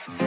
Hey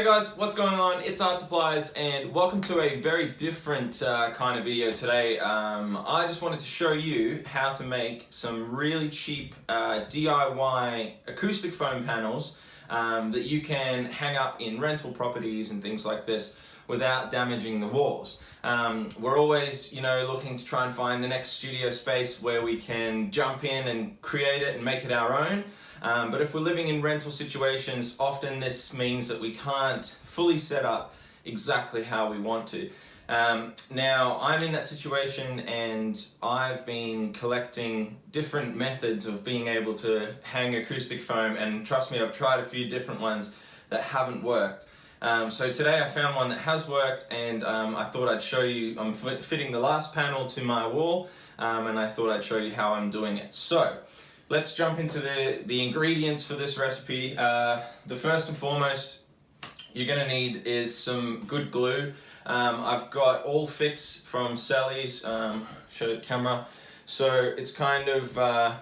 guys, what's going on? It's Art Supplies and welcome to a very different kind of video today. I just wanted to show you how to make some really cheap DIY acoustic foam panels that you can hang up in rental properties and things like this without damaging the walls. We're always, looking to try and find the next studio space where we can jump in and create it and make it our own. But if we're living in rental situations, often this means that we can't fully set up exactly how we want to. Now, I'm in that situation and I've been collecting different methods of being able to hang acoustic foam, and trust me, I've tried a few different ones that haven't worked. So today I found one that has worked, and I thought I'd show you. I'm fitting the last panel to my wall, and I thought I'd show you how I'm doing it. So let's jump into the ingredients for this recipe. The first and foremost you're going to need is some good glue. I've got All Fix from Sally's, show the camera. So it's kind of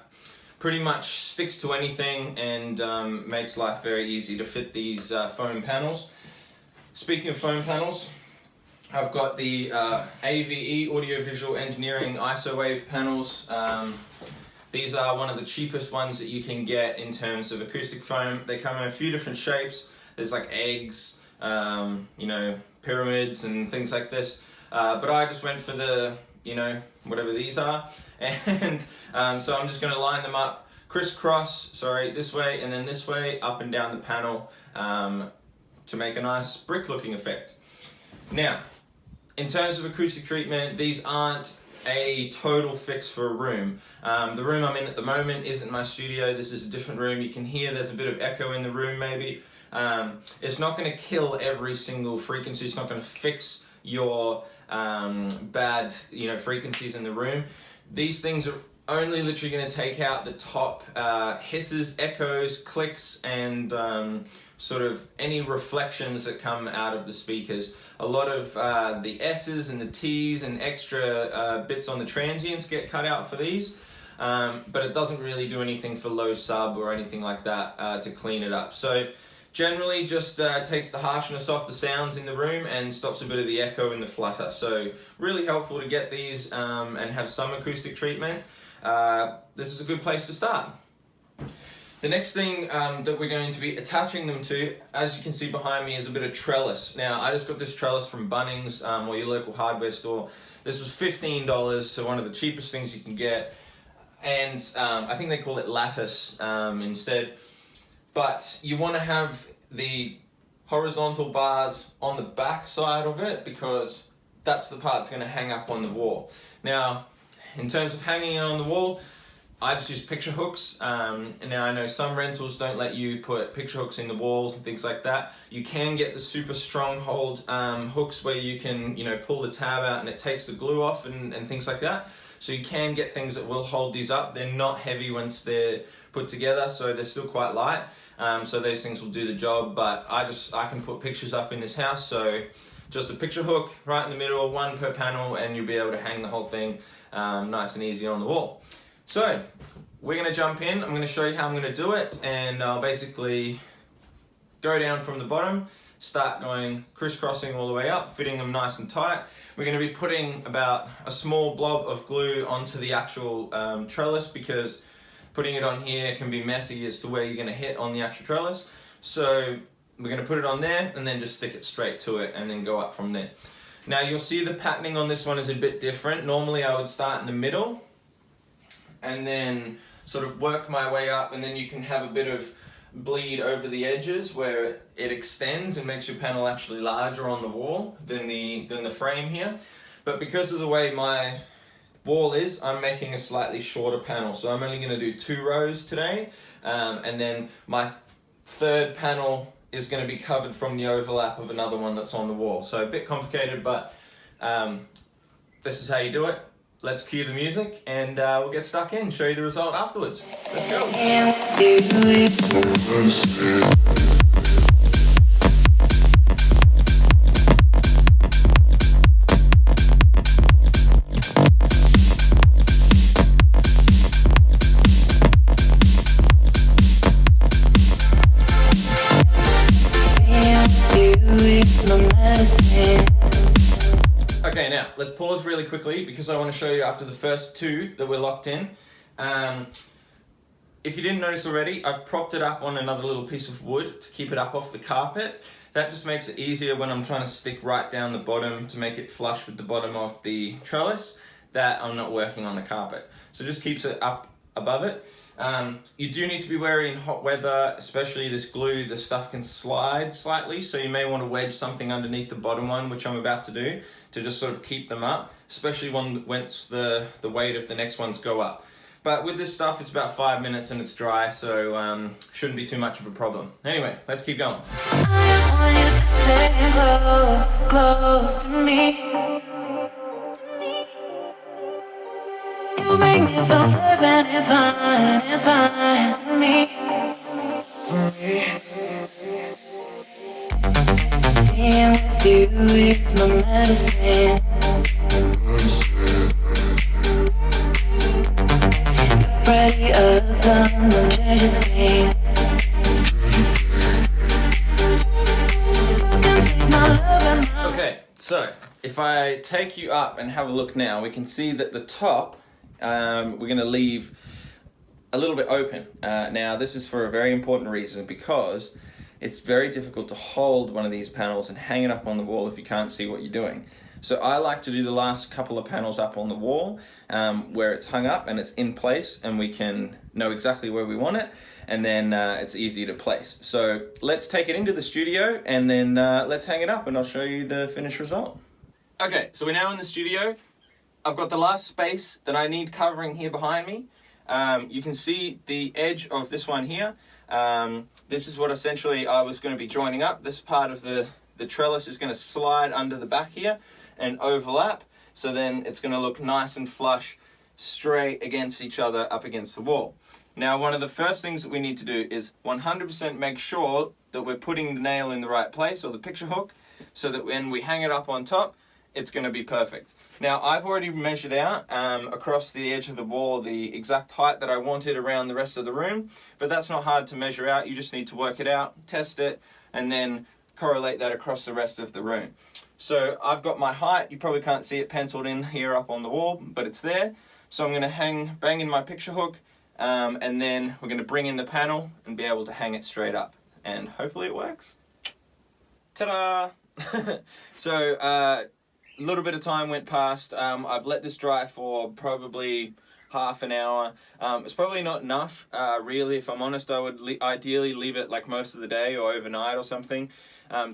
pretty much sticks to anything and makes life very easy to fit these foam panels. Speaking of foam panels, I've got the AVE, Audio Visual Engineering IsoWave panels. These are one of the cheapest ones that you can get in terms of acoustic foam. They come in a few different shapes. There's like eggs, pyramids and things like this. But I just went for the, whatever these are. And so I'm just going to line them up crisscross, this way and then this way, up and down the panel to make a nice brick looking effect. Now, in terms of acoustic treatment, these aren't a total fix for a room. The room I'm in at the moment isn't my studio. This is a different room. You can hear there's a bit of echo in the room maybe. It's not going to kill every single frequency. It's not going to fix your bad frequencies in the room. These things are only literally going to take out the top hisses, echoes, clicks, and sort of any reflections that come out of the speakers. A lot of the S's and the T's and extra bits on the transients get cut out for these, but it doesn't really do anything for low sub or anything like that to clean it up. So generally just takes the harshness off the sounds in the room and stops a bit of the echo and the flutter. So really helpful to get these and have some acoustic treatment. This is a good place to start. The next thing that we're going to be attaching them to, as you can see behind me, is a bit of trellis. Now, I just got this trellis from Bunnings or your local hardware store. This was $15, so one of the cheapest things you can get. And I think they call it lattice instead. But you want to have the horizontal bars on the back side of it because that's the part that's going to hang up on the wall. Now, in terms of hanging it on the wall, I just use picture hooks. Now I know some rentals don't let you put picture hooks in the walls and things like that. You can get the super strong hold hooks where you can pull the tab out and it takes the glue off and things like that. So you can get things that will hold these up. They're not heavy once they're put together, so they're still quite light. So those things will do the job, but I can put pictures up in this house, so just a picture hook right in the middle, one per panel, and you'll be able to hang the whole thing nice and easy on the wall. So we're going to jump in. I'm going to show you how I'm going to do it, and I'll basically go down from the bottom, start going crisscrossing all the way up, fitting them nice and tight. We're going to be putting about a small blob of glue onto the actual trellis because putting it on here can be messy as to where you're going to hit on the actual trellis. So we're going to put it on there and then just stick it straight to it and then go up from there. Now you'll see the patterning on this one is a bit different. Normally I would start in the middle and then sort of work my way up, and then you can have a bit of bleed over the edges where it extends and makes your panel actually larger on the wall than the frame here. But because of the way my wall is, I'm making a slightly shorter panel, so I'm only going to do 2 rows today, and then my third panel is going to be covered from the overlap of another one that's on the wall. So a bit complicated, but this is how you do it. Let's cue the music and we'll get stuck in, show you the result afterwards. Let's go. Now, let's pause really quickly because I want to show you after the first two that we're locked in. If you didn't notice already, I've propped it up on another little piece of wood to keep it up off the carpet. That just makes it easier when I'm trying to stick right down the bottom to make it flush with the bottom of the trellis, that I'm not working on the carpet. So it just keeps it up above it. You do need to be wary in hot weather, especially this glue, the stuff can slide slightly, so you may want to wedge something underneath the bottom one, which I'm about to do, to just sort of keep them up, especially once the weight of the next ones go up. But with this stuff, it's about 5 minutes and it's dry, so shouldn't be too much of a problem. Anyway, let's keep going. I just want you to stay close, close to me. You make me feel safe and it's fine to me. Being with you is my medicine. You're pretty as sun, don't change a thing. You can take my love and my Okay, so if I take you up and have a look now, we can see that the top, we're going to leave a little bit open. Now, this is for a very important reason, because it's very difficult to hold one of these panels and hang it up on the wall if you can't see what you're doing. So I like to do the last couple of panels up on the wall where it's hung up and it's in place and we can know exactly where we want it, and then it's easy to place. So let's take it into the studio and then let's hang it up and I'll show you the finished result. Okay, so we're now in the studio. I've got the last space that I need covering here behind me. You can see the edge of this one here. This is what essentially I was going to be joining up. This part of the trellis is going to slide under the back here and overlap, so then it's going to look nice and flush straight against each other up against the wall. Now, one of the first things that we need to do is 100% make sure that we're putting the nail in the right place, or the picture hook, so that when we hang it up on top, it's going to be perfect. Now, I've already measured out across the edge of the wall the exact height that I wanted around the rest of the room, but that's not hard to measure out. You just need to work it out, test it, and then correlate that across the rest of the room. So I've got my height. You probably can't see it penciled in here up on the wall, but it's there. So I'm going to bang in my picture hook, and then we're going to bring in the panel and be able to hang it straight up, and hopefully it works. Ta-da! So a little bit of time went past. I've let this dry for probably half an hour. It's probably not enough, really, if I'm honest. I would ideally leave it like most of the day or overnight or something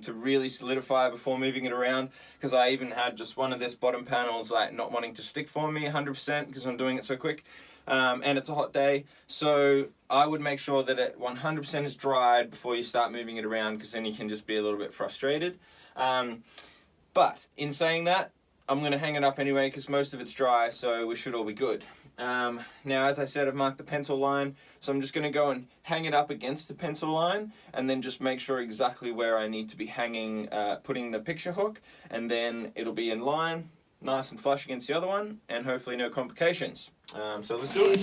to really solidify before moving it around, because I even had just one of this bottom panels like not wanting to stick for me 100% because I'm doing it so quick. And it's a hot day, so I would make sure that it 100% is dried before you start moving it around, because then you can just be a little bit frustrated. But in saying that, I'm going to hang it up anyway because most of it's dry, so we should all be good. Now, as I said, I've marked the pencil line, so I'm just going to go and hang it up against the pencil line and then just make sure exactly where I need to be hanging, putting the picture hook, and then it'll be in line, nice and flush against the other one, and hopefully no complications. So let's do it.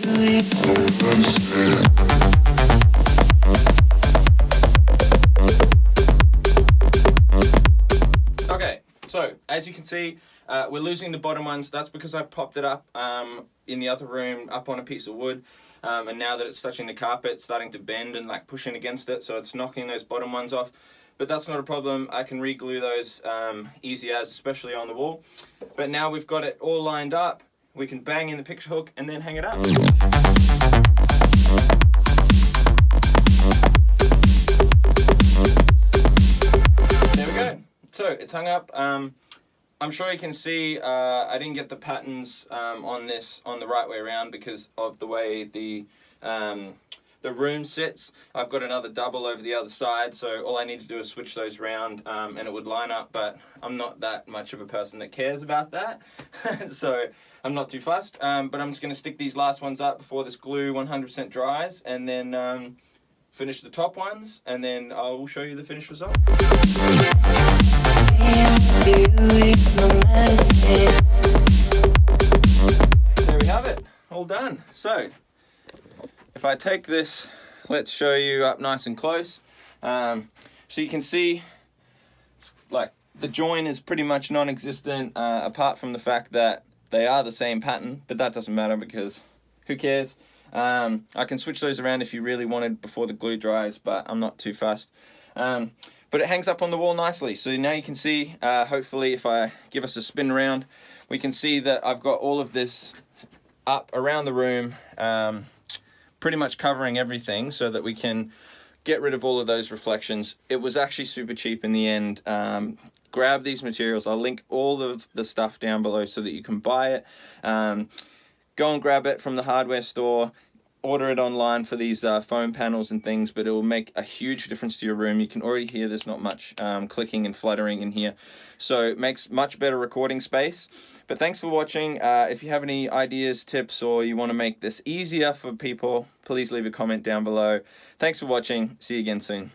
Okay, so as you can see, we're losing the bottom ones. That's because I popped it up in the other room up on a piece of wood, and now that it's touching the carpet, it's starting to bend and like pushing against it, so it's knocking those bottom ones off. But that's not a problem. I can re-glue those easy as, especially on the wall. But now we've got it all lined up, we can bang in the picture hook and then hang it up. There we go. So it's hung up. I'm sure you can see I didn't get the patterns on this on the right way around because of the way the room sits. I've got another double over the other side, so all I need to do is switch those around and it would line up, but I'm not that much of a person that cares about that, so I'm not too fussed. But I'm just going to stick these last ones up before this glue 100% dries, and then finish the top ones, and then I'll show you the finished result. There we have it, all done. So if I take this, let's show you up nice and close. So you can see, like, the join is pretty much non-existent, apart from the fact that they are the same pattern, but that doesn't matter because who cares? I can switch those around if you really wanted before the glue dries, but I'm not too fast. But it hangs up on the wall nicely. So now you can see, hopefully if I give us a spin around, we can see that I've got all of this up around the room, pretty much covering everything so that we can get rid of all of those reflections. It was actually super cheap in the end. Grab these materials. I'll link all of the stuff down below so that you can buy it. Go and grab it from the hardware store. Order it online for these foam panels and things, but it will make a huge difference to your room. You can already hear there's not much clicking and fluttering in here, so it makes much better recording space. But thanks for watching. If you have any ideas, tips, or you want to make this easier for people, please leave a comment down below. Thanks for watching. See you again soon.